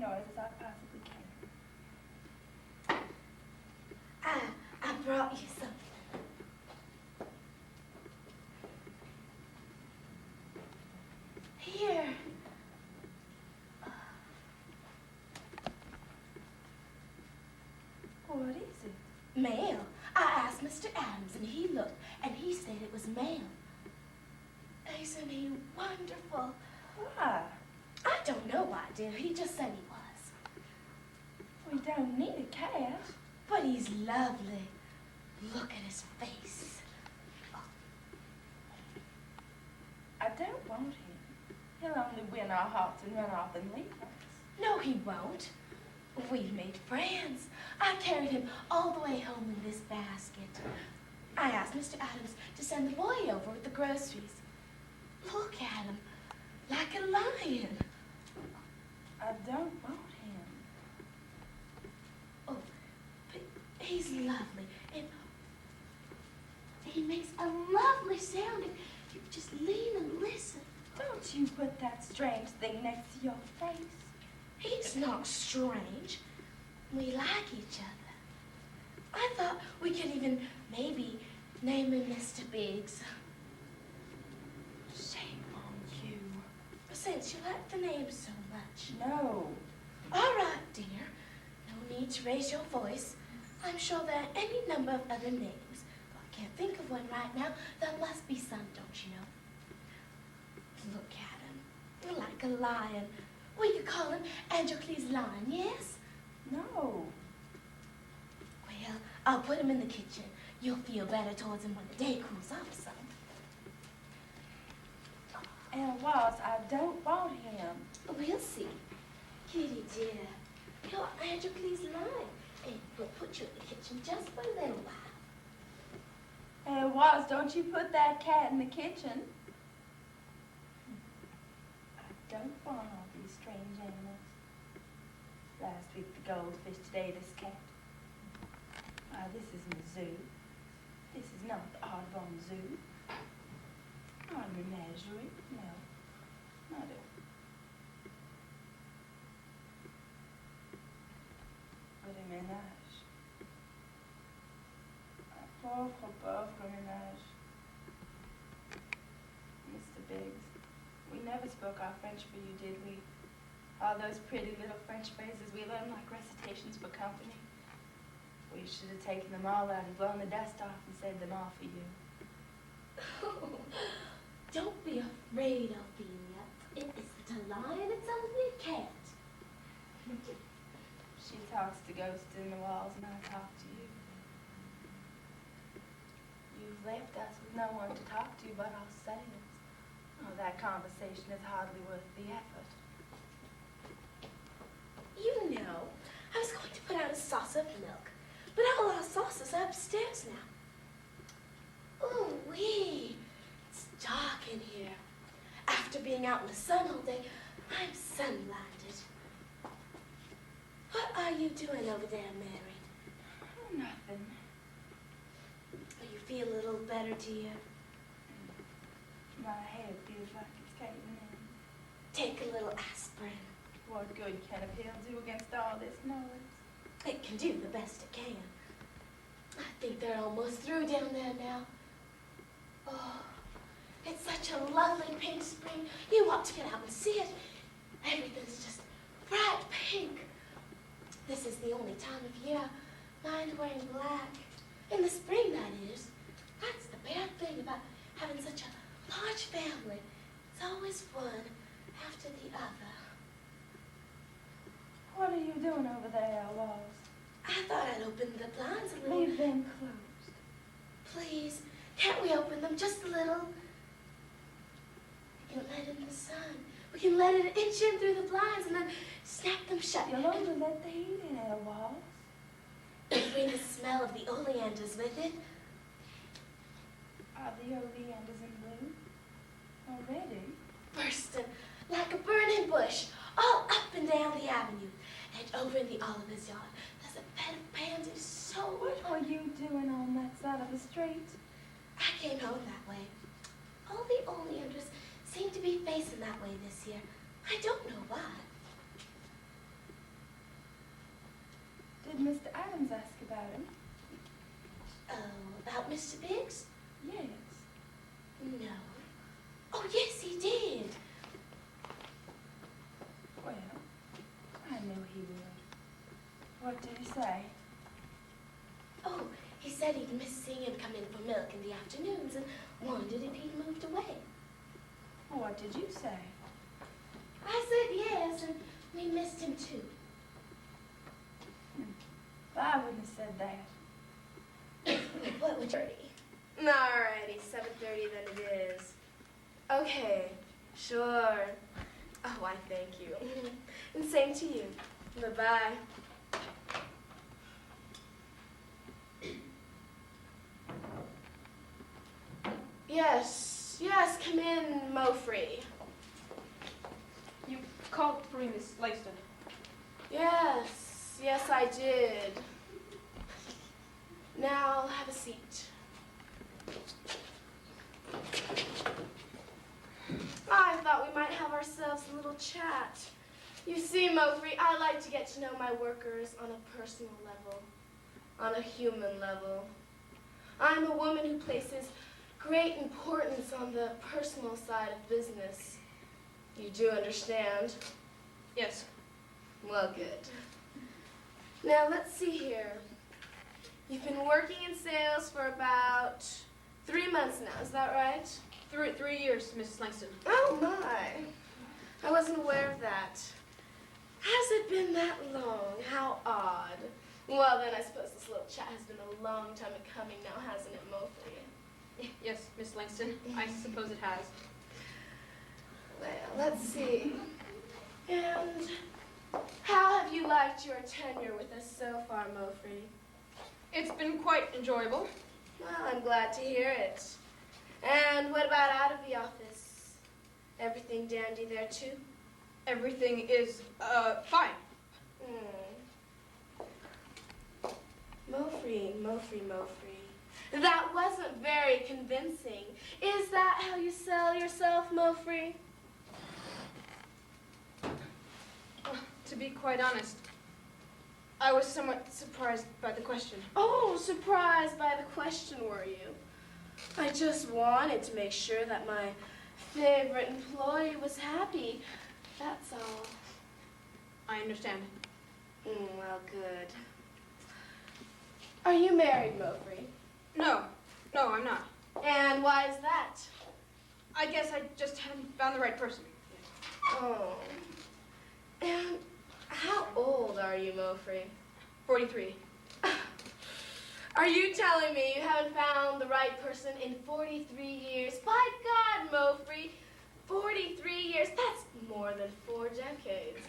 noise as I possibly can. I brought you something. Here. What is it? Mail. I asked Mr. Adams, and he looked, and he said it was mail. Isn't he wonderful? Why? I don't know why, dear. He just said he was. We don't need a cat. But he's lovely. Look at his face. I don't want him. He'll only win our hearts and run off and leave us. No, he won't. We've made friends. I carried him all the way home in this basket. I asked Mr. Adams to send the boy over with the groceries. Look at him, like a lion. I don't want him. Oh, but he's lovely, and he makes a lovely sound if you just lean and listen. Don't you put that strange thing next to your face. He's not strange. We like each other. I thought we could even maybe name him Mr. Biggs. Shame on you. Since you like the name so much. No. All right, dear. No need to raise your voice. I'm sure there are any number of other names. But I can't think of one right now. There must be some, don't you know? Look at him. You're like a lion. We could call him Androcles Lion, yes? No. Well, I'll put him in the kitchen. You'll feel better towards him when the day cools off some. And Walls, I don't want him. We'll see. Kitty dear, you're Androcles Lion, and we'll put you in the kitchen just for a little while. And Walls, don't you put that cat in the kitchen. I don't want all these strange animals. Last week the goldfish, today this cat. This isn't a zoo. This is not the Audubon Zoo. Or a menagerie. No, not it. But a ménage. Un pauvre ménage. Mr. Biggs, we never spoke our French for you, did we? All those pretty little French phrases we learned like recitations for company. We should have taken them all out and blown the dust off and saved them all for you. Oh, don't be afraid, Ophelia. It isn't a lion, it's only a cat. She talks to ghosts in the walls and I talk to you. You've left us with no one to talk to but ourselves. Oh, that conversation is hardly worth the effort. You know, I was going to put out a saucer of milk, but all our saucers are upstairs now. Ooh-wee, it's dark in here. After being out in the sun all day, I'm sun-blinded. What are you doing over there, Mary? Oh, nothing. Oh, you feel a little better, dear? My head feels like it's caving in. Take a little aspirin. What good can a pill do against all this noise? It can do the best it can. I think they're almost through down there now. Oh, it's such a lovely pink spring. You ought to get out and see it. Everything's just bright pink. This is the only time of year I mind wearing black. In the spring, that is. That's the bad thing about having such a large family. It's always one after the other. What are you doing over there, Walls? I thought I'd open the blinds a little. Leave them closed. Please, can't we open them just a little? We can let in the sun. We can let it inch in through the blinds and then snap them shut. You'll only let the heat in there, Walls. Bring the smell of the oleanders with it. Are the oleanders in bloom already? Bursting like a burning bush, all up and down the avenue. And over in the Oliver's yard, there's a bed of pansies so... What were you doing on that side of the street? I came home that way. All the oleanders seem to be facing that way this year. I don't know why. Mr. Adams ask about him? Oh, about Mr. Biggs? Yes. No. Oh, yes, he did. Well, I knew he would. What did he say? Oh, he said he'd miss seeing him come in for milk in the afternoons and wondered if he'd moved away. What did you say? I said yes, and we missed him too. Well, I wouldn't have said that. What would you... Alrighty, 7:30 then it is. Okay, sure. Oh, why, thank you. And same to you. Bye-bye. Yes, come in, Mofree. You called for me, Miss Langston. Yes, I did. Now, have a seat. I thought we might have ourselves a little chat. You see, Mofree, I like to get to know my workers on a personal level, on a human level. I'm a woman who places great importance on the personal side of business. You do understand? Yes. Well, good. Now, let's see here. You've been working in sales for about 3 months now, is that right? 3 years, Mrs. Langston. Oh, my. I wasn't aware of that. Has it been that long? How odd. Well, then I suppose this little chat has been a long time in coming now, hasn't it, Mofree? Yes, Miss Langston. I suppose it has. Well, let's see. And how have you liked your tenure with us so far, Mofree? It's been quite enjoyable. Well, I'm glad to hear it. And what about out of the office? Everything dandy there, too? Everything is, fine. Mofree. That wasn't very convincing. Is that how you sell yourself, Mofree? To be quite honest, I was somewhat surprised by the question. Oh, surprised by the question, were you? I just wanted to make sure that my favorite employee was happy. That's all. I understand. Well, good. Are you married, Mofree? No, I'm not. And why is that? I guess I just haven't found the right person. Oh. And how old are you, Mofree? 43. Are you telling me you haven't found the right person in 43 years? By God, Mofree, 43 years, that's more than 4 decades.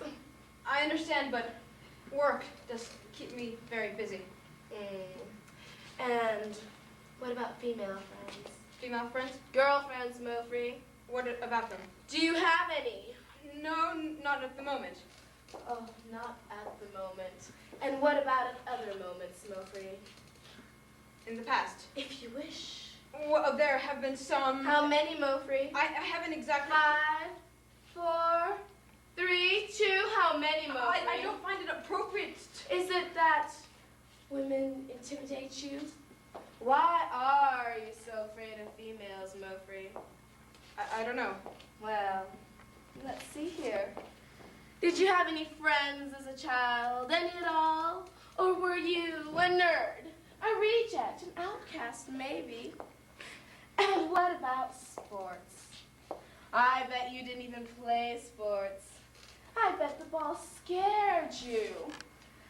I understand, but work does keep me very busy. And what about female friends? Female friends? Girlfriends, Mofree. What about them? Do you have any? No, not at the moment. Oh, not at the moment. And what about at other moments, Mofree? In the past. If you wish. Well, there have been some... How many, Mofree? I haven't exactly... 5, 4, 3, 2. How many, Mofree? I don't find it appropriate. Is it that women intimidate you? Why are you so afraid of females, Mofree? I don't know. Well, let's see here. Did you have any friends as a child? Any at all? Or were you a nerd? A reject? An outcast, maybe? And what about sports? I bet you didn't even play sports. I bet the ball scared you.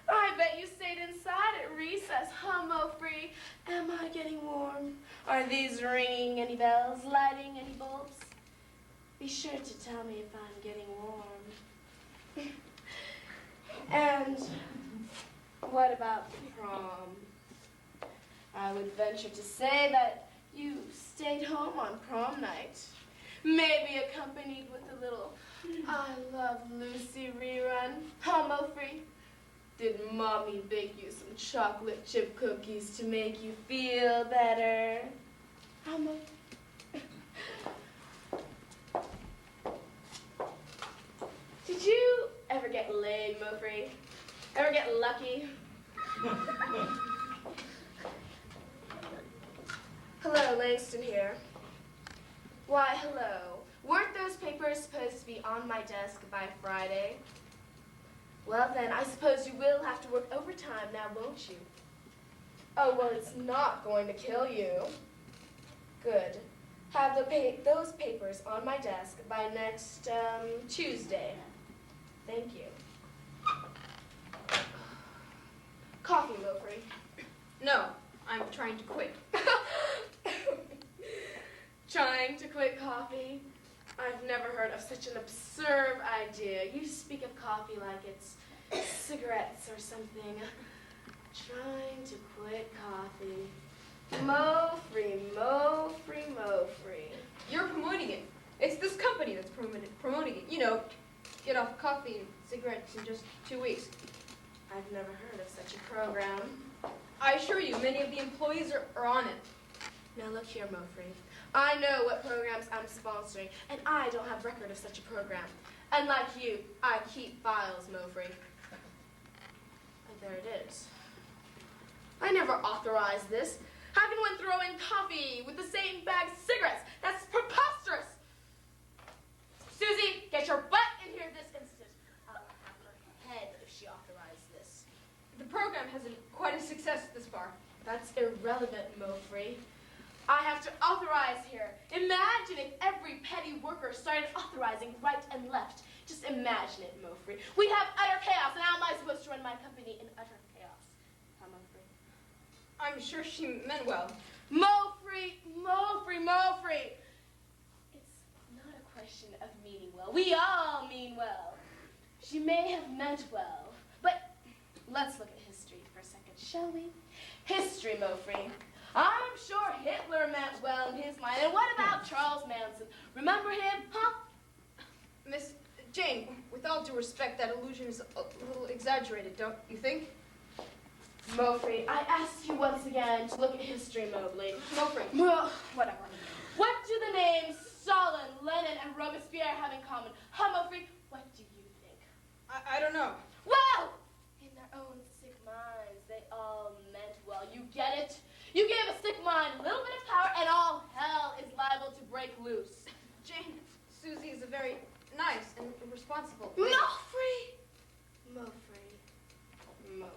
I bet you stayed inside at recess, huh, Mofree? Am I getting warm? Are these ringing any bells, lighting any bulbs? Be sure to tell me if I'm getting warm. And what about prom? I would venture to say that you stayed home on prom night. Maybe accompanied with a little I Love Lucy rerun. Huh, Mofree? Did Mommy bake you some chocolate chip cookies to make you feel better? Huh, Mofree? Did you ever get laid, Mofree? Ever get lucky? Hello, Langston here. Why, hello. Weren't those papers supposed to be on my desk by Friday? Well then, I suppose you will have to work overtime now, won't you? Oh, well, it's not going to kill you. Good. Have those papers on my desk by next Tuesday. Thank you. Coffee, Wilfrey. No, I'm trying to quit. Trying to quit coffee? I've never heard of such an absurd idea. You speak of coffee like it's cigarettes or something. Trying to quit coffee. Mo-free, mo-free, mo-free. You're promoting it. It's this company that's promoting it. You know, get off coffee and cigarettes in just 2 weeks. I've never heard of such a program. I assure you, many of the employees are on it. Now look here, Mo-free. I know what programs I'm sponsoring, and I don't have record of such a program. Unlike you, I keep files, Mo-free. And there it is. I never authorized this. How can one throw in coffee with the same bag of cigarettes? That's preposterous! Susie, get your butt in here this instant. I'll have her head if she authorized this. The program hasn't quite a success this far. That's irrelevant, Mo-free. I have to authorize here. Imagine if every petty worker started authorizing right and left. Just imagine it, Mo-free. We'd have utter chaos, and how am I supposed to run my company in utter chaos? Huh, Mo-free? I'm sure she meant well. Mo-free, Mo-free, Mo-free. It's not a question of meaning well. We all mean well. She may have meant well, but let's look at history for a second, shall we? History, Mo-free. I'm sure Hitler meant well in his mind. And what about Charles Manson? Remember him, huh? Miss Jane, with all due respect, that allusion is a little exaggerated, don't you think? Mo-free, I ask you once again to look at history, Mobley. Mo-free. Whatever. What do the names Stalin, Lenin, and Robespierre have in common? Huh, Mo-free? What do you think? I don't know. Well, in their own sick minds, they all meant well. You get it? You gave a sick mind a little bit of power, and all hell is liable to break loose. Jane, Susie is a very nice and responsible lady. Mo-free! Mo-free. Mo-free.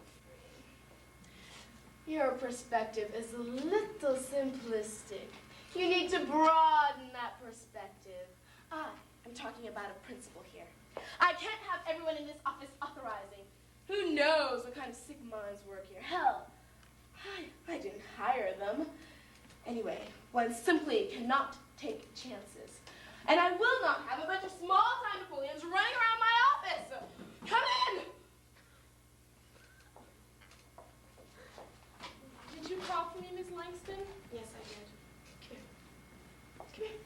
Your perspective is a little simplistic. You need to broaden that perspective. I am talking about a principle here. I can't have everyone in this office authorizing. Who knows what kind of sick minds work here? Hell, I didn't hire them. Anyway, one simply cannot take chances. And I will not have a bunch of small-time Napoleons running around my office. Come in! Did you call for me, Miss Langston? Yes, I did. Come here.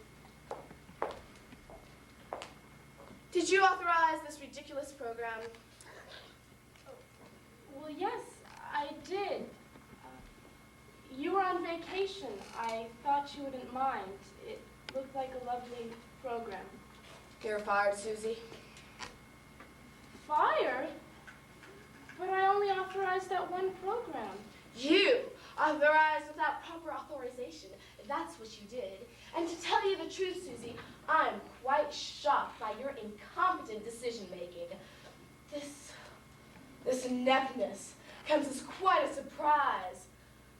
Did you authorize this ridiculous program? Well, yes, I did. You were on vacation. I thought you wouldn't mind. It looked like a lovely program. You're fired, Susie. Fired? But I only authorized that one program. You authorized without proper authorization. That's what you did. And to tell you the truth, Susie, I'm quite shocked by your incompetent decision-making. This ineptness comes as quite a surprise.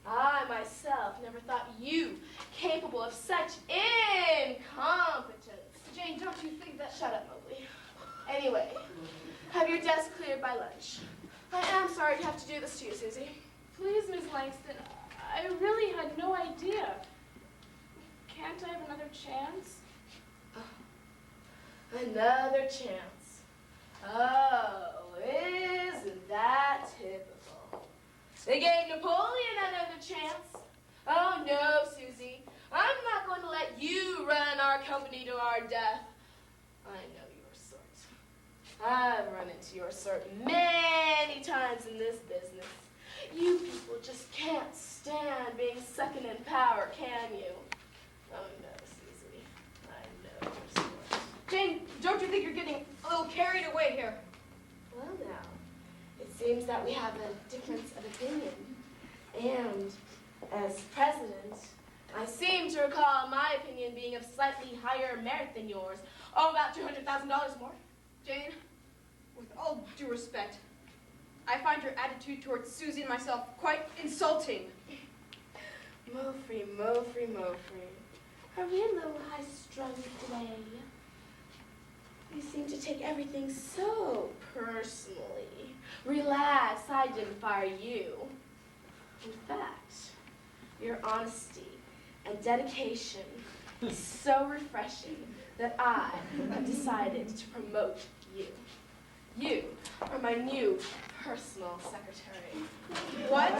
I myself never thought you capable of such incompetence. Jane, don't you think that... Shut up, Mobley. Anyway, have your desk cleared by lunch. I am sorry to have to do this to you, Susie. Please, Miss Langston, I really had no idea. Can't I have another chance? Another chance. Oh, isn't that typical? They gave Napoleon another chance. Oh, no, Susie. I'm not going to let you run our company to our death. I know your sort. I've run into your sort many times in this business. You people just can't stand being second in power, can you? Oh, no, Susie. I know your sort. Jane, don't you think you're getting a little carried away here? Well, now, it seems seems that we have a difference of opinion. And as president, I seem to recall my opinion being of slightly higher merit than yours. Oh, about $200,000 more. Jane, with all due respect, I find your attitude towards Susie and myself quite insulting. Mofree. Are we a little high-strung today? You seem to take everything so personally. Relax, I didn't fire you. In fact, your honesty and dedication is so refreshing that I have decided to promote you. You are my new personal secretary. What?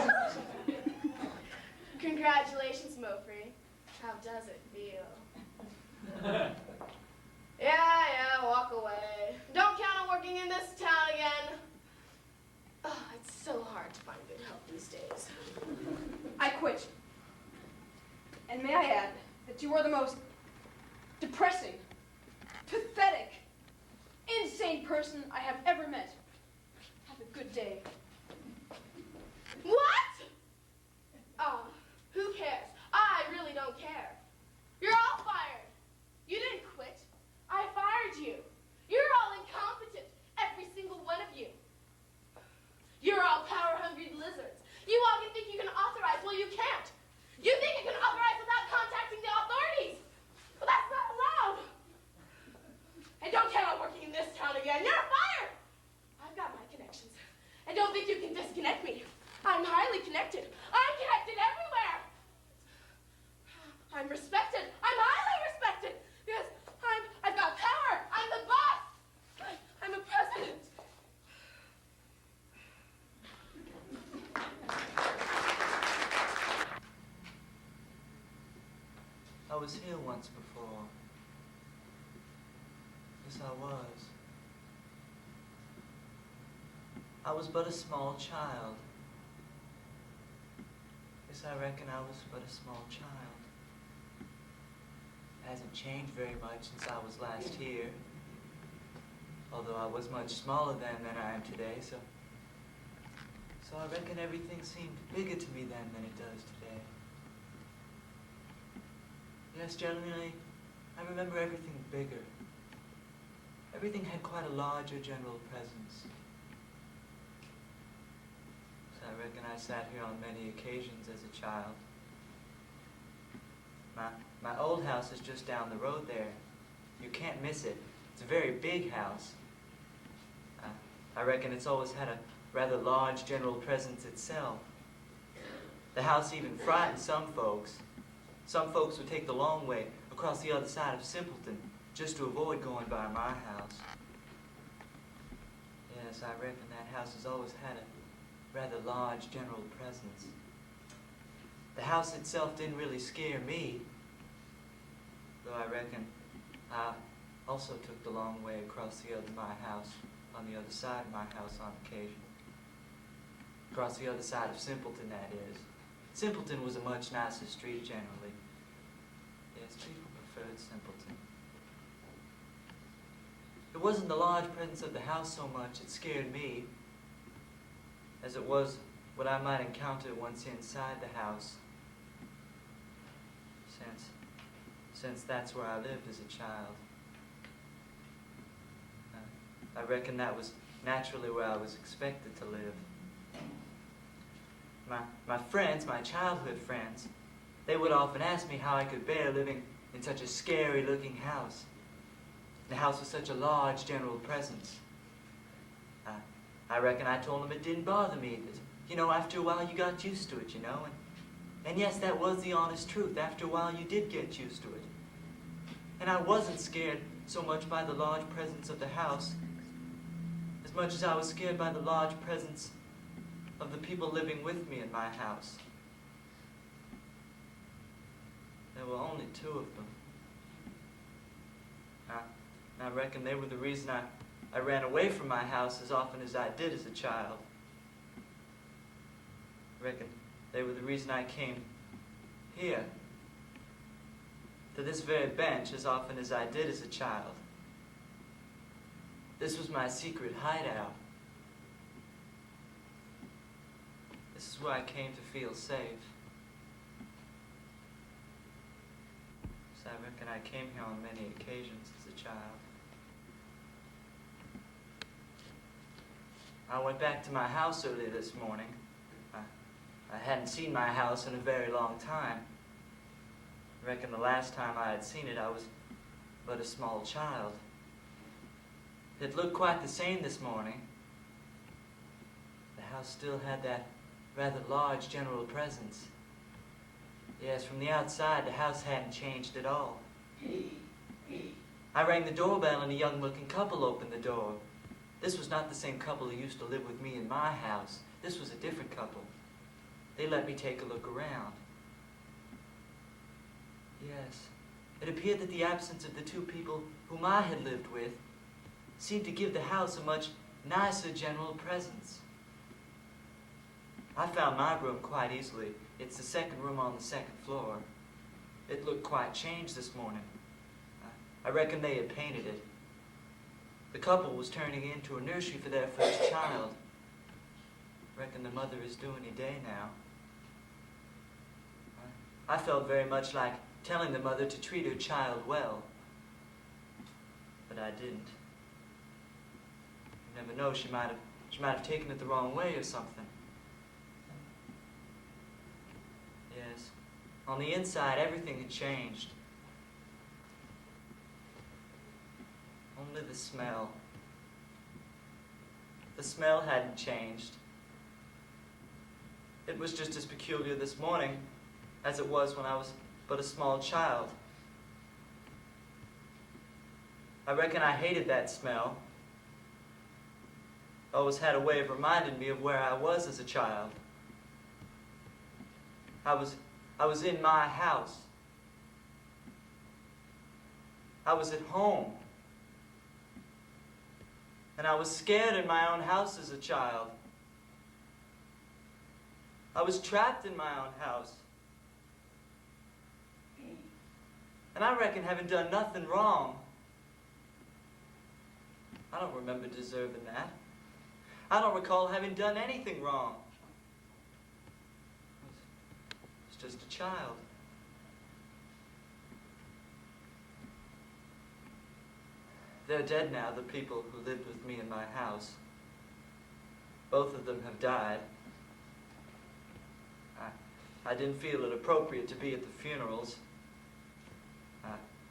Congratulations, Mofree. How does it feel? Yeah, walk away. Don't count on working in this town again. Oh, it's so hard to find good help these days. I quit. And may I add that you are the most depressing, pathetic, insane person I have ever met. Have a good day. What? Oh, who cares? I really don't care. You're all fired. You didn't quit. I fired you. You're all incompetent, every single one of you. You're all power-hungry lizards. You all can think you can authorize, well, you can't. You think you can authorize without contacting the authorities. Well, that's not allowed. And don't count on working in this town again. You're fired. I've got my connections. And don't think you can disconnect me. I'm highly connected. I'm connected everywhere. I'm respected. I'm highly respected. Because I've got power. I'm the boss. I'm a president. I was here once before. Yes, I was. I was but a small child. Yes, I reckon I was but a small child. It hasn't changed very much since I was last here. Although I was much smaller then than I am today, so I reckon everything seemed bigger to me then than it does today. Yes, generally, I remember everything bigger. Everything had quite a larger general presence. So I reckon I sat here on many occasions as a child. My old house is just down the road there. You can't miss it. It's a very big house. I reckon it's always had a rather large general presence itself. The house even frightened some folks. Some folks would take the long way across the other side of Simpleton just to avoid going by my house. Yes, I reckon that house has always had a rather large general presence. The house itself didn't really scare me, though I reckon I also took the long way across my house, on the other side of my house on occasion. Across the other side of Simpleton, that is. Simpleton was a much nicer street generally. Yes, people preferred Simpleton. It wasn't the large presence of the house so much that scared me, as it was what I might encounter once inside the house, since that's where I lived as a child. I reckon that was naturally where I was expected to live. My friends, my childhood friends, they would often ask me how I could bear living in such a scary-looking house. The house with such a large general presence. I reckon I told them it didn't bother me. That, after a while you got used to it, And yes, that was the honest truth. After a while you did get used to it. And I wasn't scared so much by the large presence of the house as much as I was scared by the large presence of the people living with me in my house. There were only 2 of them. And I reckon they were the reason I ran away from my house as often as I did as a child. I reckon they were the reason I came here, to this very bench, as often as I did as a child. This was my secret hideout. This is where I came to feel safe. So I reckon I came here on many occasions as a child. I went back to my house early this morning. I hadn't seen my house in a very long time. I reckon the last time I had seen it, I was but a small child. It looked quite the same this morning. The house still had that rather large general presence. Yes, from the outside, the house hadn't changed at all. I rang the doorbell and a young-looking couple opened the door. This was not the same couple who used to live with me in my house. This was a different couple. They let me take a look around. Yes, it appeared that the absence of the two people whom I had lived with seemed to give the house a much nicer general presence. I found my room quite easily. It's the second room on the second floor. It looked quite changed this morning. I reckon they had painted it. The couple was turning it into a nursery for their first child. I reckon the mother is due any day now. I felt very much like telling the mother to treat her child well. But I didn't. You never know, she might have taken it the wrong way or something. Yes. On the inside, everything had changed. Only the smell. The smell hadn't changed. It was just as peculiar this morning as it was when I was but a small child. I reckon I hated that smell. It always had a way of reminding me of where I was as a child. I was in my house. I was at home. And I was scared in my own house as a child. I was trapped in my own house. And I reckon having done nothing wrong. I don't remember deserving that. I don't recall having done anything wrong. I was just a child. They're dead now, the people who lived with me in my house. Both of them have died. I didn't feel it appropriate to be at the funerals.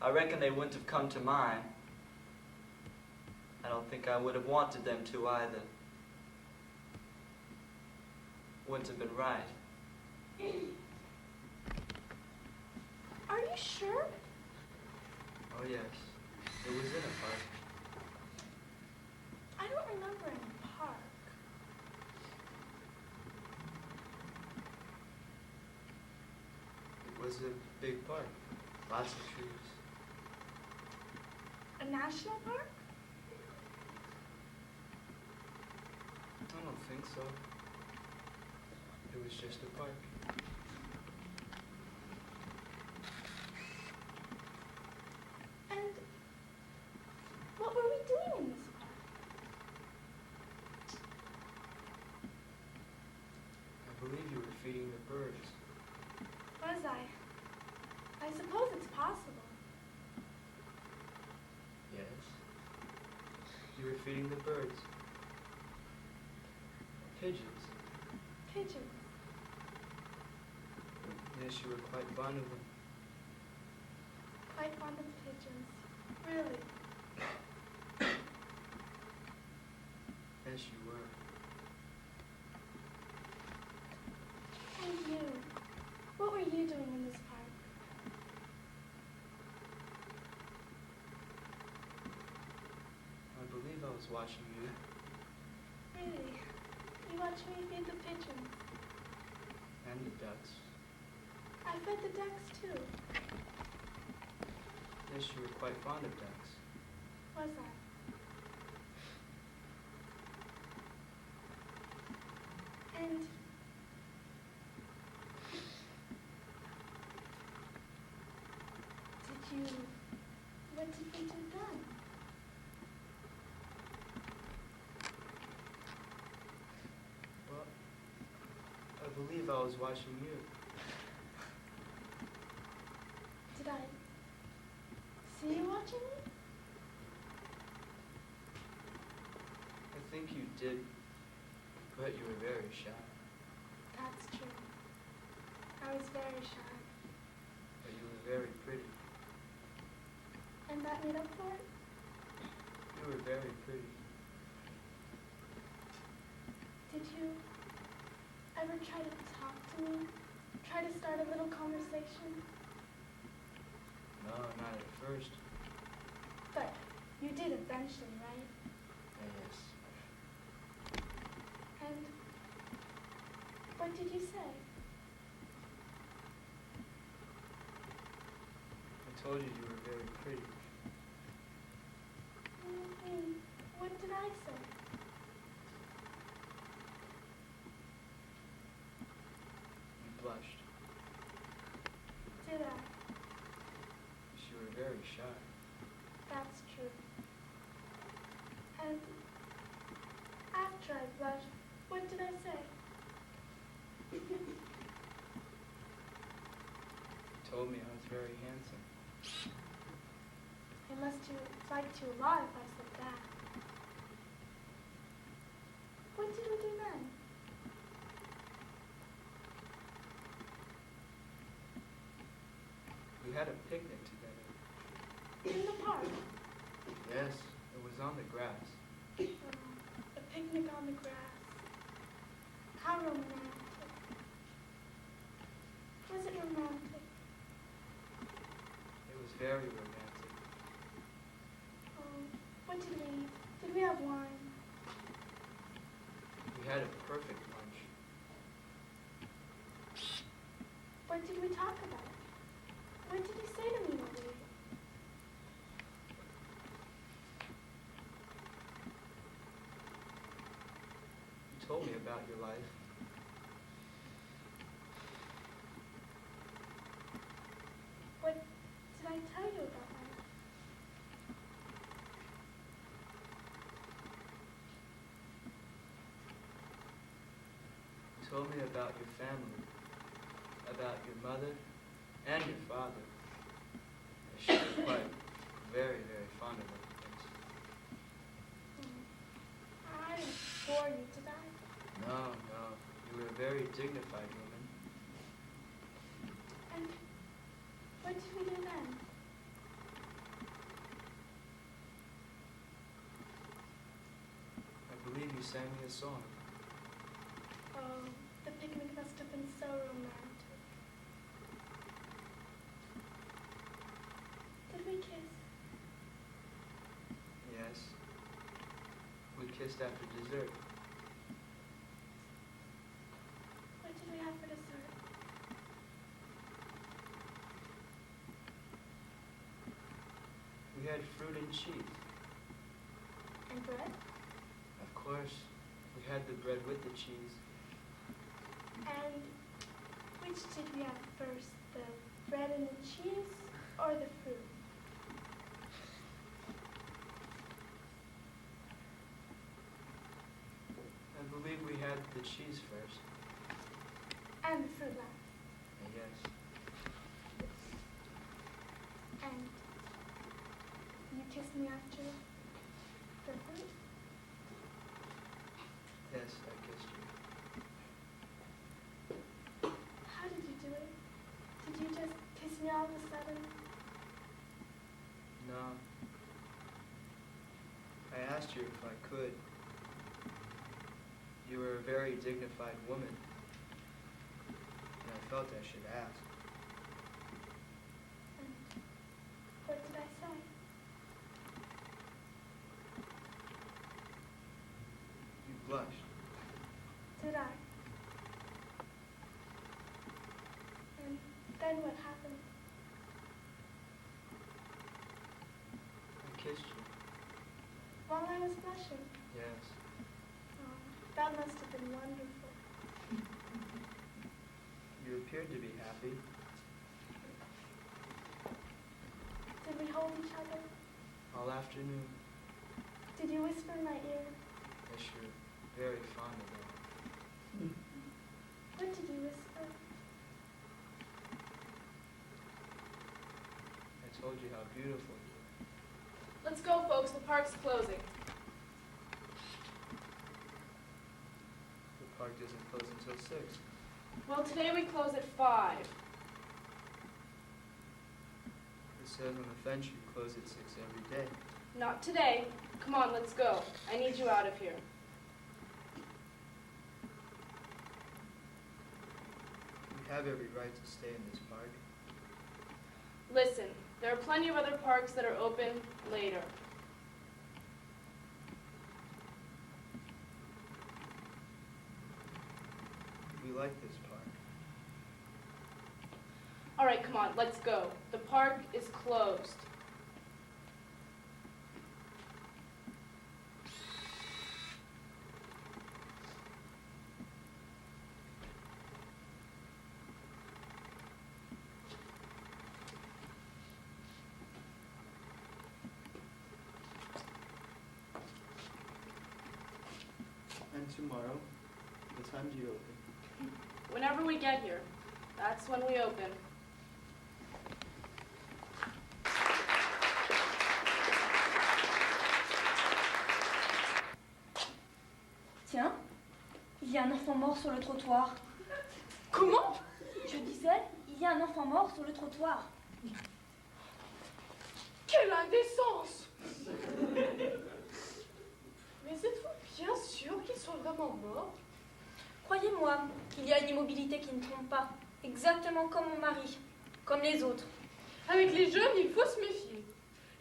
I reckon they wouldn't have come to mine. I don't think I would have wanted them to either. Wouldn't have been right. Are you sure? Oh yes, it was in a park. I don't remember any park. It was a big park, lots of trees. A national park? I don't think so. It was just a park. And what were we doing in this park? I believe you were feeding the birds. Was I? I suppose it's possible. Yes. You were feeding the birds. Pigeons. Pigeons. Yes, you were quite fond of them. Quite fond of pigeons. Really? Yes, you were. And you? What were you doing in this park? I believe I was watching you. Really? You watched me feed the pigeons. And the ducks. I fed the ducks too. Yes, you were quite fond of ducks. Was I? And what did you do then? Well, I believe I was watching you. Did I see you watching me? I think you did, but you were very shy. That's true. I was very shy. But you were very pretty. And that made up for it? You were very pretty. Did you ever try to talk to me? Try to start a little conversation? No, not at first. But you did eventually, right? Yes. And what did you say? I told you you were very pretty. What did I say? You blushed. Did I? You were very shy. That's true. And after I blushed, what did I say? You told me I was very handsome. I must have liked you a lot if I said that. What did we do then? We had a picnic together. In the park. Yes, it was on the grass. A picnic on the grass. How romantic. Was it romantic? It was very romantic. Oh, what did we eat? Did we have wine? We had a perfect lunch. What did we talk about? What did you say to me while we ate? You told me about your life. What did I tell you about my life? You told me about your family, about your mother and your father. She was quite very, very fond of them. I didn't bore you, did I? No, no. You were a very dignified woman. And what did we do then? I believe you sang me a song. Oh, the picnic must have been so romantic. Did we kiss? Yes. We kissed after dessert. What did we have for dessert? We had fruit and cheese. And bread? Of course, we had the bread with the cheese. And which did we have first, the bread and the cheese or the fruit? I believe we had the cheese first. And the fruit last. Yes. And you kissed me after the fruit? Yes, I kissed you. How did you do it? Did you just kiss me all of a sudden? No. I asked you if I could. You were a very dignified woman, and I felt I should ask. And what did I say? You blushed. Did I? And then what happened? I kissed you. While I was blushing? Yes. Oh, that must have been wonderful. You appeared to be happy. Did we hold each other? All afternoon. Did you whisper in my ear? Yes, you're very fond of that. What did you told you how beautiful you were. Let's go, folks. The park's closing. The park doesn't close until 6. Well, today we close at 5. It says on the fence you close at 6 every day. Not today. Come on, let's go. I need you out of here. We have every right to stay in this park. Listen, there are plenty of other parks that are open later. We like this park. All right, come on, let's go. The park is closed. And tomorrow, what time do you open? Whenever we get here, that's when we open. Tiens, il y a un enfant mort sur le trottoir. Comment? Je disais, il y a un enfant mort sur le trottoir. Quelle indécence! Mais êtes-vous bien sûr qu'ils sont vraiment morts? Croyez-moi, il y a une immobilité qui ne trompe pas. Exactement comme mon mari, comme les autres. Avec les jeunes, il faut se méfier.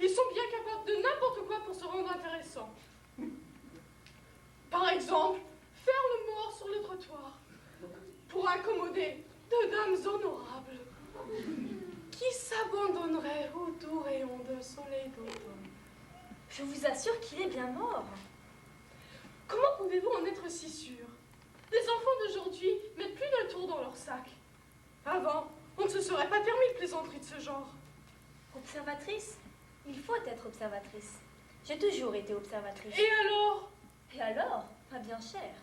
Ils sont bien capables de n'importe quoi pour se rendre intéressants. Par exemple, faire le mort sur le trottoir pour accommoder deux dames honorables qui s'abandonneraient au doux rayon d'un soleil d'automne. Je vous assure qu'il est bien mort. Comment pouvez-vous en être si sûr? Les enfants d'aujourd'hui mettent plus d'un tour dans leur sac. Avant, on ne se serait pas permis de plaisanteries de ce genre. Observatrice? Il faut être observatrice. J'ai toujours été observatrice. Et alors? Et alors? Pas bien cher.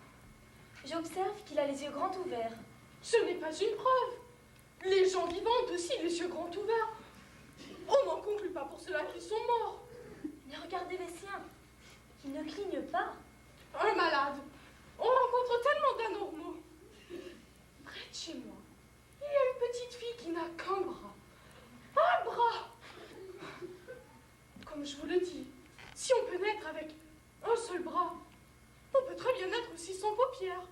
J'observe qu'il a les yeux grands ouverts. Ce n'est pas une preuve. Les gens vivants ont aussi les yeux grands ouverts. On n'en conclut pas pour cela qu'ils sont morts. Mais regardez les siens. Ils ne clignent pas. Un malade. On rencontre tellement d'anormaux. Près de chez moi, il y a une petite fille qui n'a qu'un bras. Un bras! Comme je vous le dis, si on peut naître avec un seul bras, on peut très bien naître aussi sans paupières.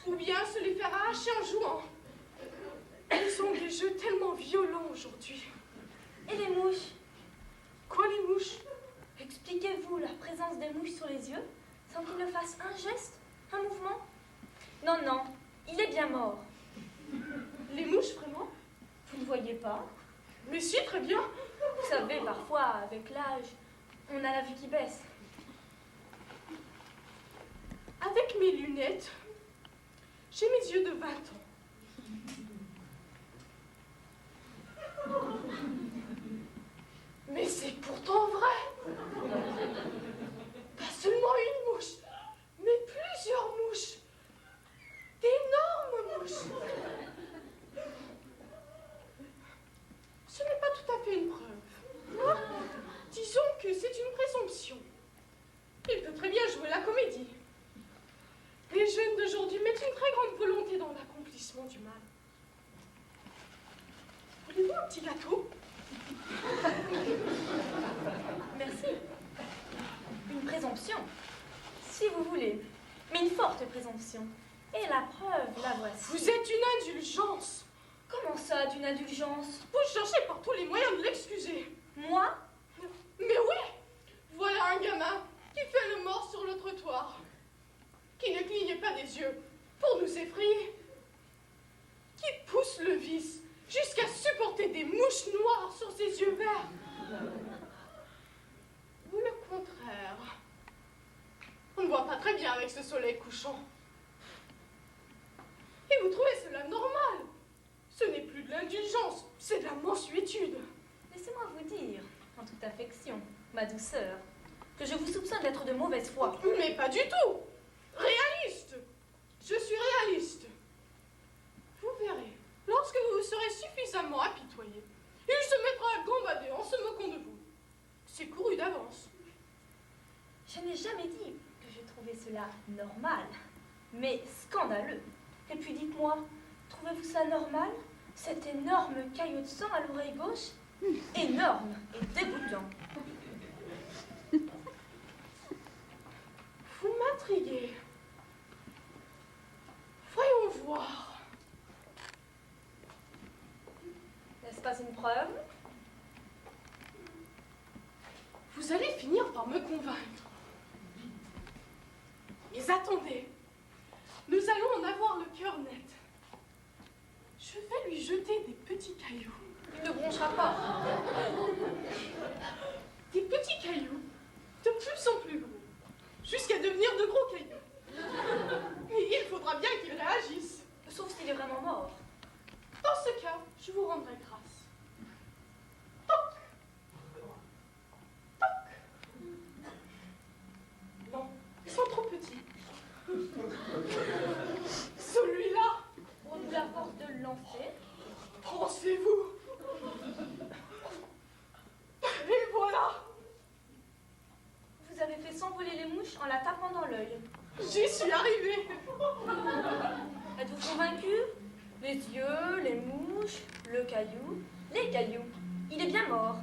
Ou bien se les faire arracher en jouant. Ils ont des jeux tellement violents aujourd'hui. Et les mouches? Quoi, les mouches? Expliquez-vous la présence des mouches sur les yeux sans qu'ils ne fassent un geste, un mouvement? Non, non, il est bien mort. Les mouches, vraiment? Vous ne voyez pas? Mais si, très bien. Vous savez, parfois, avec l'âge, on a la vue qui baisse. Avec mes lunettes, j'ai mes yeux de 20 ans. Mais c'est pourtant vrai. Pas seulement une mouche, mais plusieurs mouches. D'énormes mouches. Ce n'est pas tout à fait une preuve. Disons que c'est une présomption. Il peut très bien jouer la comédie. Les jeunes d'aujourd'hui mettent une très grande volonté dans l'accomplissement du mal. Voulez-vous un petit gâteau? Merci. Une présomption, si vous voulez, mais une forte présomption. Et la preuve, la voici. Vous êtes une indulgence. Comment ça, d'une indulgence? Vous cherchez par tous les moyens de l'excuser. Moi? Mais oui, voilà un gamin qui fait le mort sur le trottoir, qui ne cligne pas des yeux pour nous effrayer, qui pousse le vice jusqu'à supporter des mouches noires sur ses yeux verts. Ou le contraire. On ne voit pas très bien avec ce soleil couchant. Et vous trouvez cela normal? Ce n'est plus de l'indulgence, c'est de la mansuétude. Laissez-moi vous dire, en toute affection, ma douceur, que je vous soupçonne d'être de mauvaise foi. Mais pas du tout. Réaliste. Je suis réaliste. Vous verrez, lorsque vous vous serez suffisamment apitoyé, il se mettra cela normal, mais scandaleux. Et puis dites-moi, trouvez-vous ça normal, cet énorme caillot de sang à l'oreille gauche? Énorme et dégoûtant. Vous m'intriguez. Voyons voir. N'est-ce pas une preuve? Vous allez finir par me convaincre. Mais attendez. Nous allons en avoir le cœur net. Je vais lui jeter des petits cailloux. Il ne bronchera pas. Des petits cailloux, de plus en plus gros, jusqu'à devenir de gros cailloux. Et il faudra bien qu'il réagisse. Sauf s'il est vraiment mort. Dans ce cas, je vous rendrai grâce. Toc. Toc. Non, ils sont trop petits. Celui-là, On nous la force de le lancer. pensez-vous. Et voilà, Vous avez fait s'envoler les mouches en la tapant dans l'œil. j'y suis arrivée. Êtes-vous convaincu? Les yeux, les mouches, le caillou, les cailloux. Il est bien mort.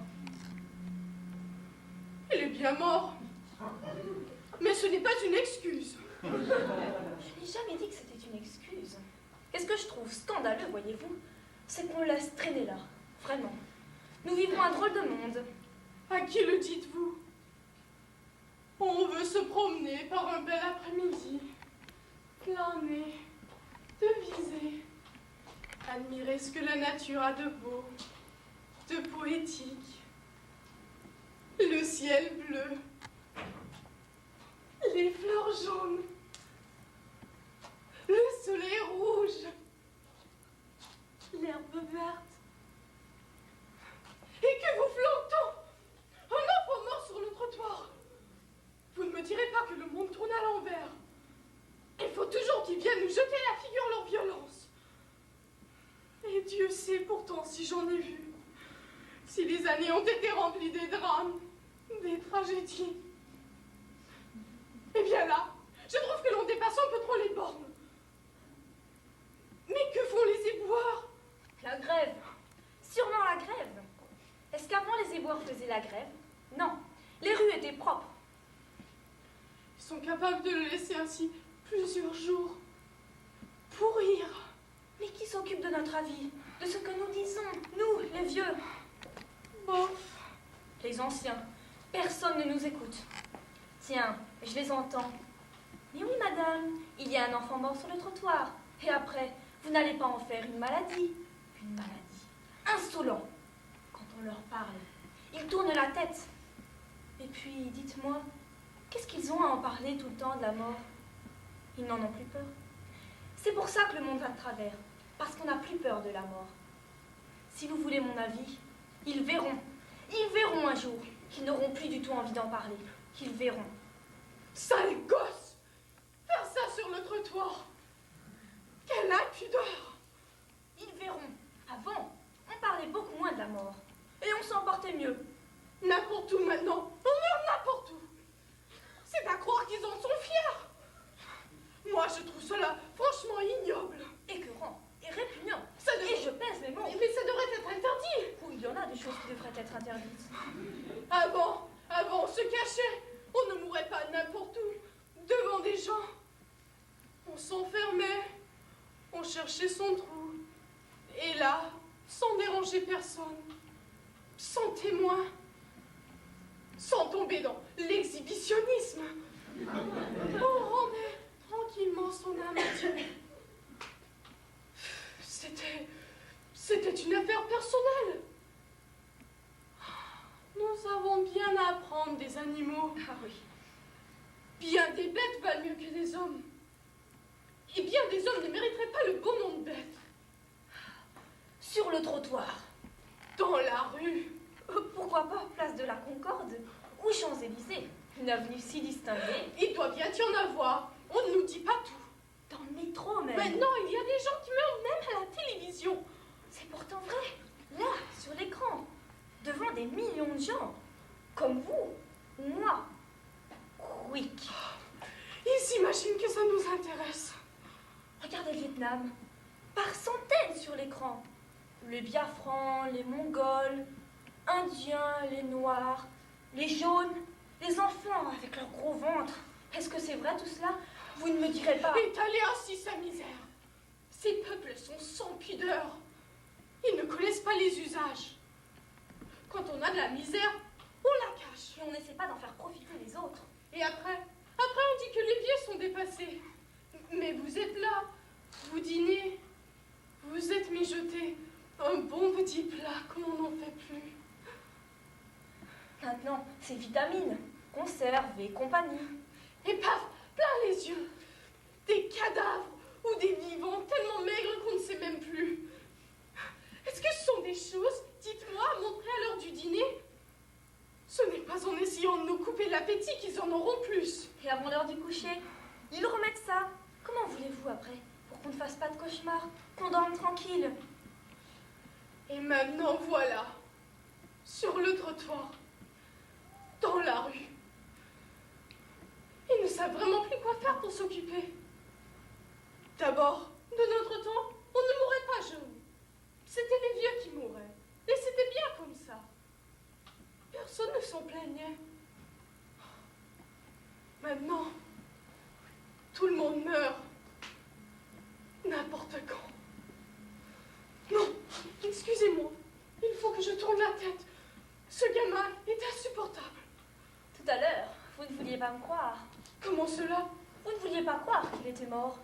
Il est bien mort. Mais ce n'est pas une excuse. Je n'ai jamais dit que c'était une excuse. Qu'est-ce que je trouve scandaleux, voyez-vous? C'est qu'on le laisse traîner là. Vraiment. Nous vivons un drôle de monde. À qui le dites-vous? On veut se promener par un bel après-midi, planer, deviser, admirer ce que la nature a de beau, de poétique. Le ciel bleu, les fleurs jaunes, le soleil rouge, l'herbe verte. Et que vous flottons! Un enfant mort sur le trottoir! Vous ne me direz pas que le monde tourne à l'envers. Il faut toujours qu'ils viennent nous jeter à la figure leur violence. Et Dieu sait pourtant si j'en ai vu. Si les années ont été remplies des drames, des tragédies. Eh bien là, je trouve que l'on dépasse un peu trop les bornes. Mais que font les éboueurs? La grève. Sûrement la grève. Est-ce qu'avant les éboueurs faisaient la grève? Non. Les rues étaient propres. Ils sont capables de le laisser ainsi plusieurs jours. Pourrir. Mais qui s'occupe de notre avis? De ce que nous disons, nous, les vieux? Bof. Les anciens. Personne ne nous écoute. Tiens, je les entends. Mais oui, madame, il y a un enfant mort sur le trottoir. Et après, vous n'allez pas en faire une maladie. Une maladie. Insolent. Quand on leur parle, ils tournent la tête. Et puis, dites-moi, qu'est-ce qu'ils ont à en parler tout le temps de la mort? Ils n'en ont plus peur. C'est pour ça que le monde va de travers. Parce qu'on n'a plus peur de la mort. Si vous voulez mon avis, ils verront un jour qu'ils n'auront plus du tout envie d'en parler. Qu'ils verront. Sale gosse! Faire ça sur le trottoir! Quelle impudeur! Ils verront. Avant, on parlait beaucoup moins de la mort. Et on s'en portait mieux. N'importe où maintenant! On meurt n'importe où! C'est à croire qu'ils en sont fiers! Moi, je trouve cela franchement ignoble. Écœurant et répugnant. Ça devrait- Et je pèse mes mots. Mais ça devrait être interdit! Oui, il y en a des choses qui devraient être interdites. Avant, on se cachait. On ne mourait pas n'importe où, devant des gens. On s'enfermait. On cherchait son trou. Et là, sans déranger personne, sans témoin, sans tomber dans l'exhibitionnisme, on rendait tranquillement son âme à Dieu. C'était une affaire personnelle. Nous avons bien à apprendre des animaux. Ah oui. Bien des bêtes valent mieux que des hommes. Et bien des hommes ne mériteraient pas le beau nom de bête. Sur le trottoir. Dans la rue. Pourquoi pas place de la Concorde ou Champs-Élysées? Une avenue si distinguée. Il doit bien y en avoir. On ne nous dit pas tout. Dans le métro même. Maintenant, il y a des gens qui meurent même à la télévision. C'est pourtant vrai. Là, sur l'écran. Devant des millions de gens. Comme vous ou moi. Quick. Ils s'imaginent j'imagine que ça nous intéresse. Regardez le Vietnam, par centaines sur l'écran. Les Biafrans, les Mongols, Indiens, les Noirs, les Jaunes, les enfants avec leur gros ventre. Est-ce que c'est vrai tout cela? Vous ne me direz pas. Étaler ainsi sa misère. Ces peuples sont sans pudeur. Ils ne connaissent pas les usages. Quand on a de la misère, on la cache. Et on n'essaie pas d'en faire profiter les autres. Et après on dit que les vieux sont dépassés. Mais vous êtes là, vous dînez, vous êtes mijotés. Un bon petit plat comme on n'en fait plus. Maintenant, c'est vitamines, conserves et compagnie. Et paf, plein les yeux. Des cadavres ou des vivants tellement maigres qu'on ne sait même plus. Est-ce que ce sont des choses, dites-moi, à montrer à l'heure du dîner? Ce n'est pas en essayant de nous couper l'appétit qu'ils en auront plus. Et avant l'heure du coucher, ils remettent ça. Comment voulez-vous après? Pour qu'on ne fasse pas de cauchemars, qu'on dorme tranquille. Et maintenant, voilà, sur le trottoir, dans la rue. Ils ne savent vraiment plus quoi faire pour s'occuper. D'abord, de notre temps, on ne mourait pas jeune. C'était les vieux qui mouraient. Et c'était bien comme ça. Personne ne s'en plaignait. Maintenant, tout le monde meurt. N'importe quand. Non, excusez-moi. Il faut que je tourne la tête. Ce gamin est insupportable. Tout à l'heure, vous ne vouliez pas me croire. Comment cela? Vous ne vouliez pas croire qu'il était mort.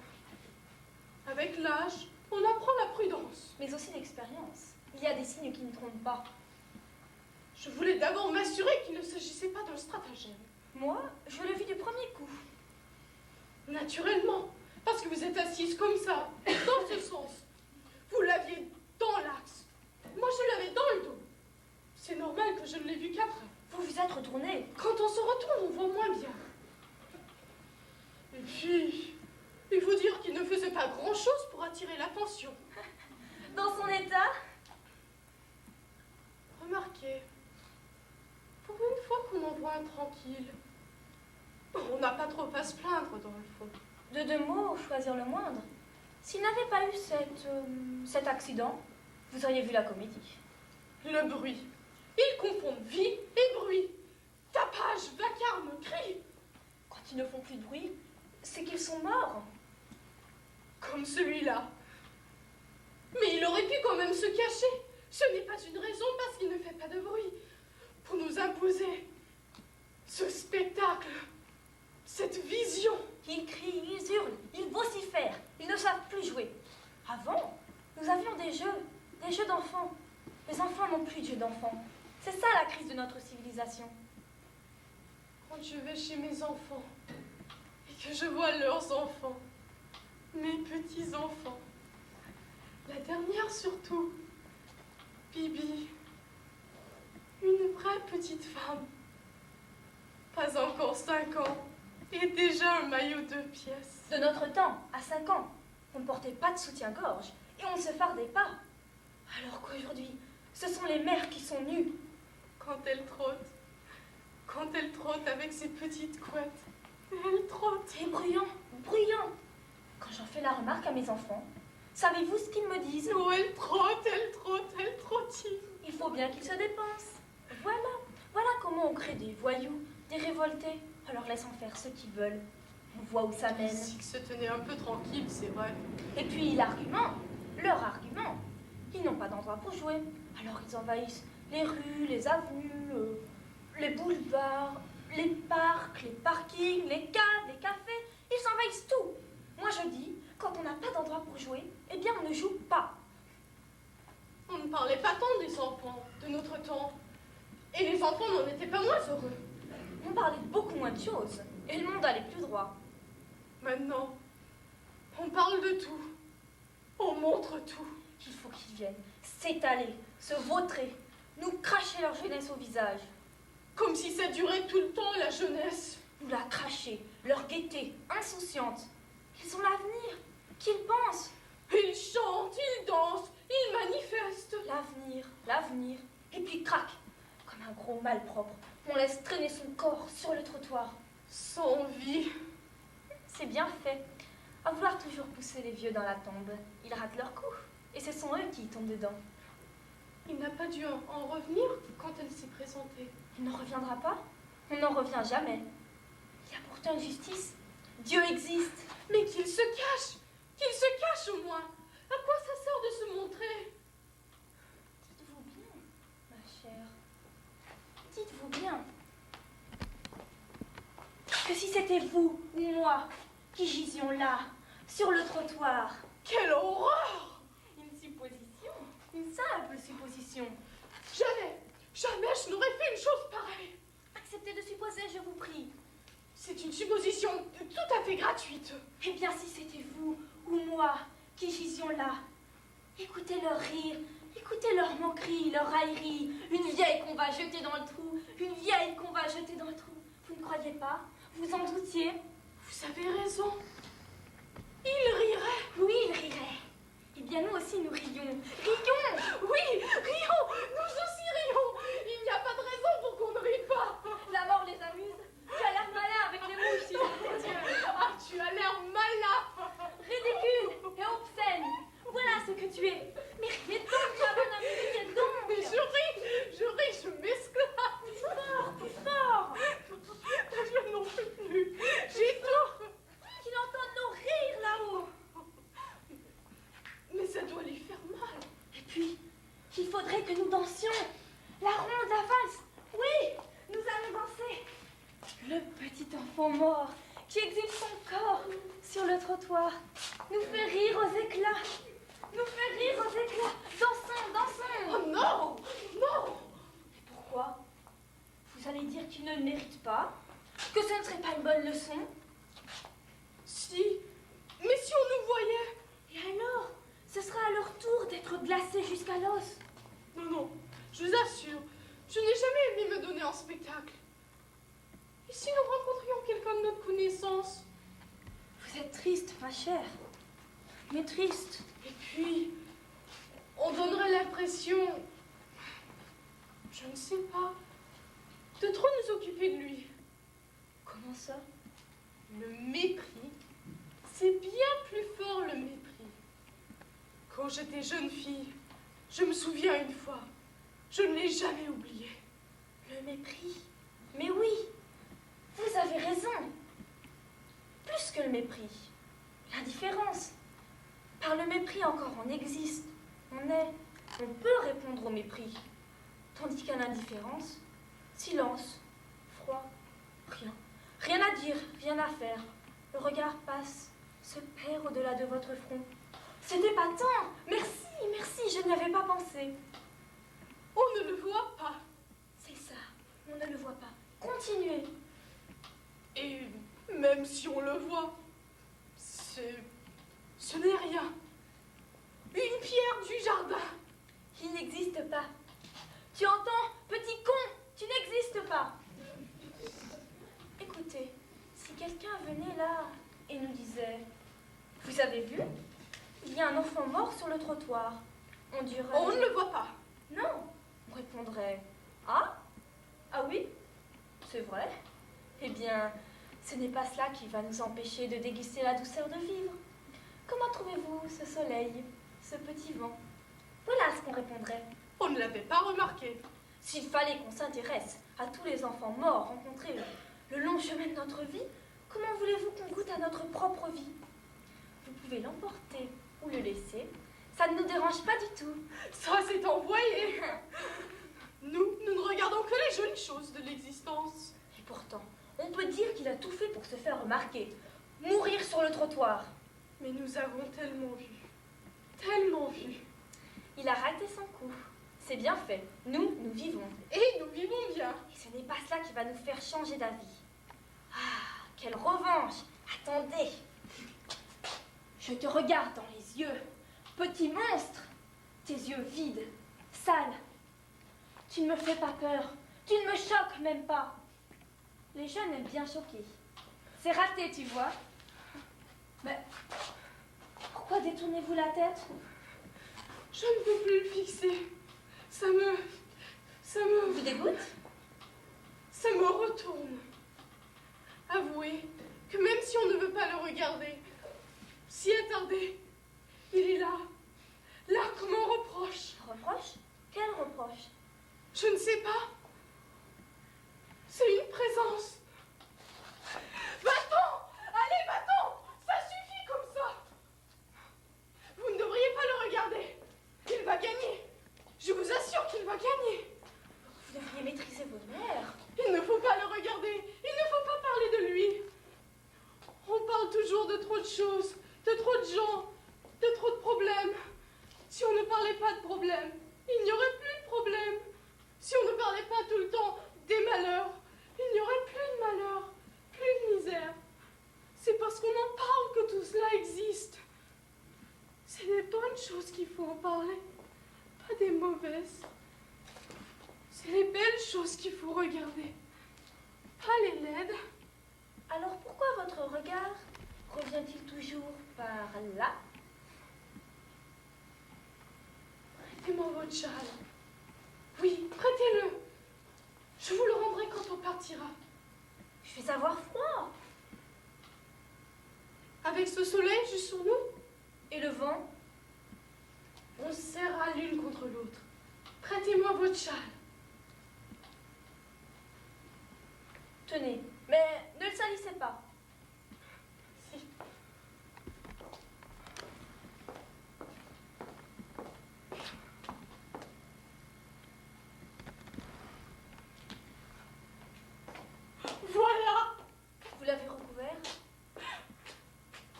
Avec l'âge, on apprend la prudence. Mais aussi l'expérience. Il y a des signes qui ne trompent pas. Je voulais d'abord m'assurer qu'il ne s'agissait pas d'un stratagème. Moi, je le vis du premier coup. Naturellement, parce que vous êtes assise comme ça, dans ce sens. Vous l'aviez dans l'axe. Moi, je l'avais dans le dos. C'est normal que je ne l'ai vu qu'après. Vous vous êtes retourné. Quand on se retourne, on voit moins bien. Et puis, il faut dire qu'il ne faisait pas grand-chose pour attirer l'attention. Dans son état, Remarquez, pour une fois qu'on en voit un tranquille, on n'a pas trop à se plaindre dans le fond. de deux mots, choisir le moindre. S'il n'avait pas eu cet accident, vous auriez vu la comédie. Le bruit. Ils confondent vie et bruit. Tapage, vacarme, cri. Quand ils ne font plus de bruit, c'est qu'ils sont morts. Comme celui-là. Mais il aurait pu quand même se cacher. Ce n'est pas une raison parce qu'il ne fait pas de bruit. Pour nous imposer ce spectacle, cette vision. Ils crient, ils hurlent, ils vocifèrent, ils ne savent plus jouer. Avant, nous avions des jeux d'enfants. Les enfants n'ont plus de jeux d'enfants. C'est ça la crise de notre civilisation. Quand je vais chez mes enfants et que je vois leurs enfants, mes petits-enfants, la dernière surtout, Bibi, une vraie petite femme, pas encore 5 ans, et déjà un maillot 2 pièces. De notre temps, à 5 ans, on ne portait pas de soutien-gorge et on ne se fardait pas. Alors qu'aujourd'hui, ce sont les mères qui sont nues. Quand elle trotte avec ses petites couettes, elle trotte. C'est bruyant, bruyant. Quand j'en fais la remarque à mes enfants, savez-vous ce qu'ils me disent? Oh, elle trottine. Il faut bien qu'ils se dépensent. Voilà comment on crée des voyous, des révoltés. Alors laissons faire ce qu'ils veulent. On voit où ça mène. Si se tenait un peu tranquille, c'est vrai. Et puis l'argument, leur argument. Ils n'ont pas d'endroit pour jouer. Alors ils envahissent les rues, les avenues, les boulevards, les parcs, les parkings, les caves, les cafés. Ils envahissent tout. Moi je dis, quand on n'a pas d'endroit pour jouer, eh bien on ne joue pas. On ne parlait pas tant des enfants de notre temps. Et les enfants n'en étaient pas moins heureux. On parlait de beaucoup moins de choses. Et le monde allait plus droit. Maintenant, on parle de tout. On montre tout. Il faut qu'ils viennent s'étaler, se vautrer, nous cracher leur jeunesse au visage. Comme si ça durait tout le temps, la jeunesse. Nous la cracher, leur gaieté, insouciante. Ils ont l'avenir. Qu'ils pensent. Ils chantent, ils dansent, ils manifestent. L'avenir. Et puis crac, comme un gros malpropre, on laisse traîner son corps sur le trottoir. Sans vie. C'est bien fait. À vouloir toujours pousser les vieux dans la tombe, ils ratent leur coup. Et ce sont eux qui tombent dedans. Il n'a pas dû en revenir quand elle s'est présentée. Il ne reviendra pas. On n'en revient jamais. Il y a pourtant une justice. Dieu existe. Mais qu'il se cache! Qu'il se cache au moins! À quoi ça sert de se montrer? Dites-vous bien, ma chère. Dites-vous bien que si c'était vous ou moi qui gisions là, sur le trottoir, Quelle horreur! une supposition, une simple supposition. Jamais, jamais je n'aurais fait une chose pareille. Acceptez de supposer, je vous prie. C'est une supposition tout à fait gratuite. Eh bien, si c'était vous ou moi qui gisions là, écoutez leur rire, écoutez leur moquerie, leur raillerie, une vieille qu'on va jeter dans le trou, une vieille qu'on va jeter dans le trou. Vous ne croyez pas? Vous en doutiez? Vous avez raison. Il rirait. Oui, il rirait. Eh bien, nous aussi, nous rions. Rions! Oui, rions. Nous aussi rions. Il n'y a pas de raison pour qu'on ne rie pas. La mort les amuse. Tu as l'air malin avec les mouches, si mon Dieu. Ah, tu as l'air malin. Ridicule et obscène. Voilà ce que tu es. Mais riez donc, toi, mon ami, riez donc. Je m'esclave. Plus fort, plus fort. Je n'en peux plus. J'ai tout. Qu'il entende nos rires là-haut. Mais ça doit lui faire mal. Et puis, il faudrait que nous dansions. La ronde, la valse. Oui, nous allons danser. Le petit enfant mort qui exhibe son corps sur le trottoir nous fait rire aux éclats. Nous fait rire aux éclats. Dansons, dansons. Oh non, non. Et pourquoi? Vous allez dire qu'il ne le mérite pas? Que ce ne serait pas une bonne leçon? Si, mais si on nous voyait. Et alors, ce sera à leur tour d'être glacés jusqu'à l'os. Non, non, je vous assure, je n'ai jamais aimé me donner en spectacle. Et si nous rencontrions quelqu'un de notre connaissance? Vous êtes triste, ma chère. Mais triste. Et puis, on donnerait l'impression, je ne sais pas, de trop nous occuper de lui. Comment ça? Le mépris, c'est bien plus fort le mépris. Quand j'étais jeune fille, je me souviens une fois, je ne l'ai jamais oublié. Le mépris. Mais oui, vous avez raison. Plus que le mépris. L'indifférence. Par le mépris encore, on existe. On peut répondre au mépris. Tandis qu'à l'indifférence, silence, froid, rien. Rien à dire, rien à faire. Le regard passe, se perd au-delà de votre front. C'est épatant. Merci, merci, je n'y avais pas pensé. On ne le voit pas. C'est ça, on ne le voit pas. Continuez. Et même si on le voit, ce n'est rien. Une pierre du jardin. Il n'existe pas. Tu entends, petit con, tu n'existes pas. Écoutez, si quelqu'un venait là et nous disait, vous avez vu, il y a un enfant mort sur le trottoir, on dirait... On ne le voit pas. Non, on répondrait, ah oui, c'est vrai. Eh bien, ce n'est pas cela qui va nous empêcher de déguster la douceur de vivre. Comment trouvez-vous ce soleil, ce petit vent? Voilà ce qu'on répondrait. On ne l'avait pas remarqué. S'il fallait qu'on s'intéresse à tous les enfants morts rencontrés le long chemin de notre vie, comment voulez-vous qu'on goûte à notre propre vie? Vous pouvez l'emporter ou le laisser, ça ne nous dérange pas du tout. Ça s'est envoyé. Nous ne regardons que les jolies choses de l'existence. Et pourtant, on peut dire qu'il a tout fait pour se faire remarquer. Mourir sur le trottoir. Mais nous avons tellement vu. Tellement vu. Il a raté son coup. C'est bien fait. Nous vivons. Et nous vivons bien. Et ce n'est pas cela qui va nous faire changer d'avis. Ah, quelle revanche! Attendez! Je te regarde dans les yeux, petit monstre! Tes yeux vides, sales. Tu ne me fais pas peur. Tu ne me choques même pas. Les jeunes aiment bien choquer. C'est raté, tu vois. Mais pourquoi détournez-vous la tête? Je ne peux plus le fixer. Ça me... Vous dégoûte? Ça me retourne. Avouez que même si on ne veut pas le regarder, s'y attarder, il est là, là comme un reproche. Reproche? Quel reproche? Je ne sais pas. C'est une présence. Va-t'en! Allez, va-t'en! Ça suffit comme ça! Vous ne devriez pas le regarder. Il va gagner. Je vous assure qu'il va gagner. Vous devriez maîtriser vos nerfs. Il ne faut pas le regarder. Il ne faut pas parler de lui. On parle toujours de trop de choses, de trop de gens, de trop de problèmes. Si on ne parlait pas de problèmes, il n'y aurait plus de problèmes. Si on ne parlait pas tout le temps des malheurs, il n'y aurait plus de malheurs, plus de misère. C'est parce qu'on en parle que tout cela existe. C'est des bonnes choses qu'il faut en parler, pas des mauvaises. C'est les belles choses qu'il faut regarder, pas les laides. Alors pourquoi votre regard revient-il toujours par là? Prêtez-moi votre châle. Oui, prêtez-le. Je vous le rendrai quand on partira. Je vais avoir froid. Avec ce soleil juste sur nous, Et le vent? on se serrera l'une contre l'autre. Prêtez-moi votre châle. Tenez, mais ne le salissez pas. Si. Voilà. Vous l'avez recouvert?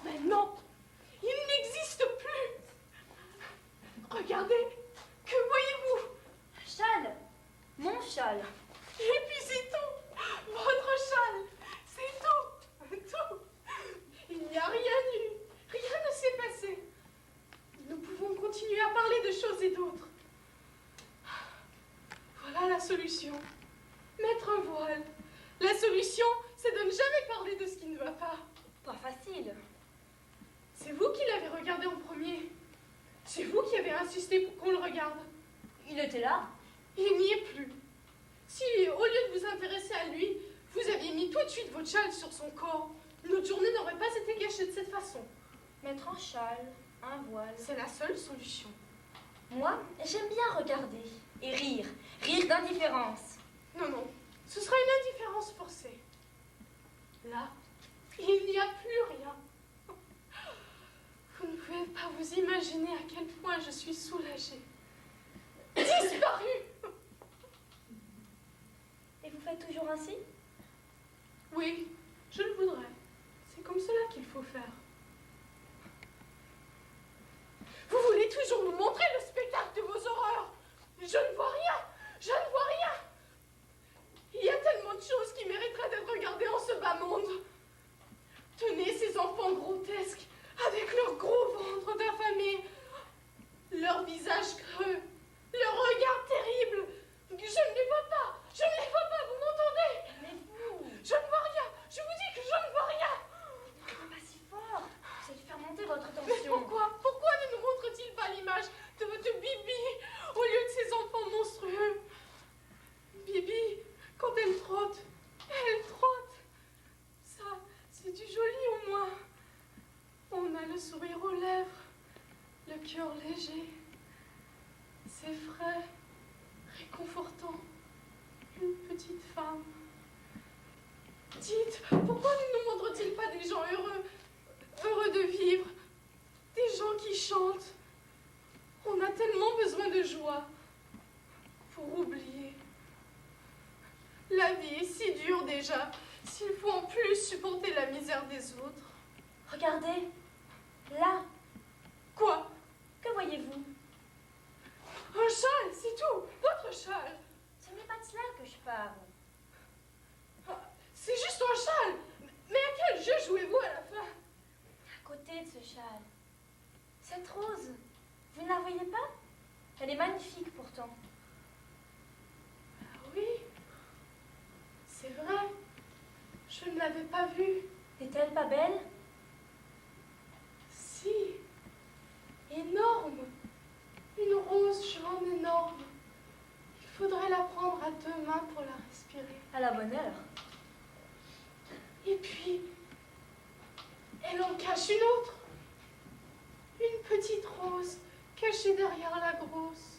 Mais non, il n'existe plus. Regardez, que voyez-vous? Un châle. Mon châle. Et puis c'est tout. Votre châle, c'est tout. Tout. Il n'y a rien eu. Rien ne s'est passé. Nous pouvons continuer à parler de choses et d'autres. Voilà la solution. Mettre un voile. La solution, c'est de ne jamais parler de ce qui ne va pas. Pas facile. C'est vous qui l'avez regardé en premier. C'est vous qui avez insisté pour qu'on le regarde. Il était là. Il n'y est plus. Si, au lieu de vous intéresser à lui, vous aviez mis tout de suite votre châle sur son corps, notre journée n'aurait pas été gâchée de cette façon. Mettre un châle, un voile. C'est la seule solution. Moi, j'aime bien regarder et rire. Rire d'indifférence. Non, non, ce sera une indifférence forcée. Là, il n'y a plus rien. Vous ne pouvez pas vous imaginer à quel point je suis soulagée. Disparu! Et vous faites toujours ainsi? Oui, je le voudrais. C'est comme cela qu'il faut faire. Vous voulez toujours nous montrer le spectacle de vos horreurs. Je ne vois rien. Je ne vois rien. Il y a tellement de choses qui mériteraient d'être regardées en ce bas monde. Tenez ces enfants grotesques avec leurs gros ventres d'affamés, leurs visages creux, leurs regards terribles. Je ne les vois pas. Je ne les vois pas. Vous m'entendez? Mais vous, Je ne vois rien. Je vous dis que je ne vois rien. pas si fort. Vous allez faire monter votre Mais tension. pourquoi ne nous montre-t-il pas l'image de votre Bibi au lieu de ces enfants monstrueux? Bibi, quand elle trotte. Ça, c'est du joli au moins. On a le sourire aux lèvres, le cœur léger. C'est frais, réconfortant. Une petite femme. Dites, pourquoi ne nous montre-t-il pas des gens heureux, heureux de vivre, des gens qui chantent? On a tellement besoin de joie pour oublier. La vie est si dure déjà, s'il faut en plus supporter la misère des autres. Regardez, là, Quoi? que voyez-vous? Un châle, c'est tout, votre châle. Ce n'est pas de cela que je parle. Ah, c'est juste un châle. Mais à quel jeu jouez-vous à la fin? À côté de ce châle, cette rose, vous ne la voyez pas? Elle est magnifique pourtant. Ah oui, c'est vrai. Je ne l'avais pas vue. N'est-elle pas belle? Si, énorme. Une rose jaune énorme. Il faudrait la prendre à 2 mains pour la respirer. À la bonne heure. Et puis, cherche une autre. Une petite rose cachée derrière la grosse.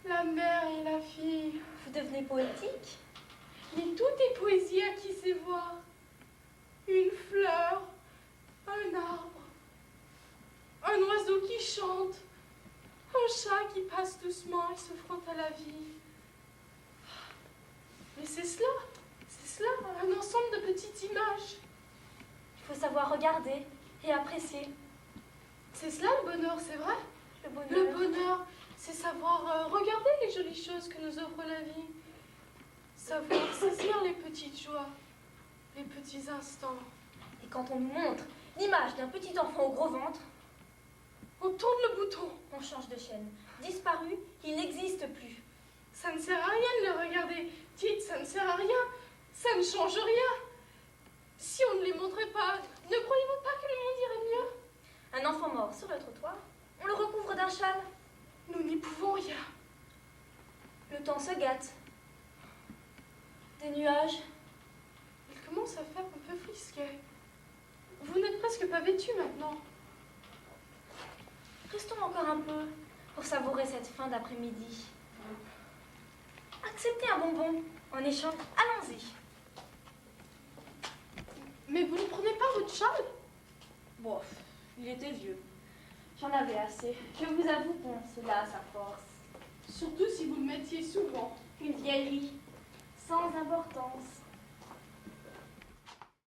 La mère et la fille. Vous devenez poétique? Mais tout est poésie à qui sait voir. Une fleur, un arbre, un oiseau qui chante, un chat qui passe doucement et se frotte à la vie. Mais c'est cela, un ensemble de petites images. Il faut savoir regarder et apprécier. C'est cela le bonheur, c'est vrai? Le bonheur. Le bonheur, c'est savoir regarder les jolies choses que nous offre la vie. Savoir saisir les petites joies, les petits instants. Et quand on nous montre l'image d'un petit enfant au gros ventre, On tourne le bouton. on change de chaîne. Disparu, il n'existe plus. Ça ne sert à rien de les regarder. Dites, ça ne sert à rien. Ça ne change rien. Si on ne les montrait pas, ne croyez-vous pas que le monde irait mieux? Un enfant mort sur le trottoir, on le recouvre d'un châle. Nous n'y pouvons rien. Le temps se gâte. Des nuages. Il commence à faire un peu frisquet. Vous n'êtes presque pas vêtu maintenant. Restons encore un peu pour savourer cette fin d'après-midi. Acceptez un bonbon en échange. Allons-y. Mais vous ne prenez pas votre châle? Bon, il était vieux. J'en avais assez. Je vous avoue qu'on se lasse à force. Surtout si vous le mettiez souvent. Une vieillerie sans importance.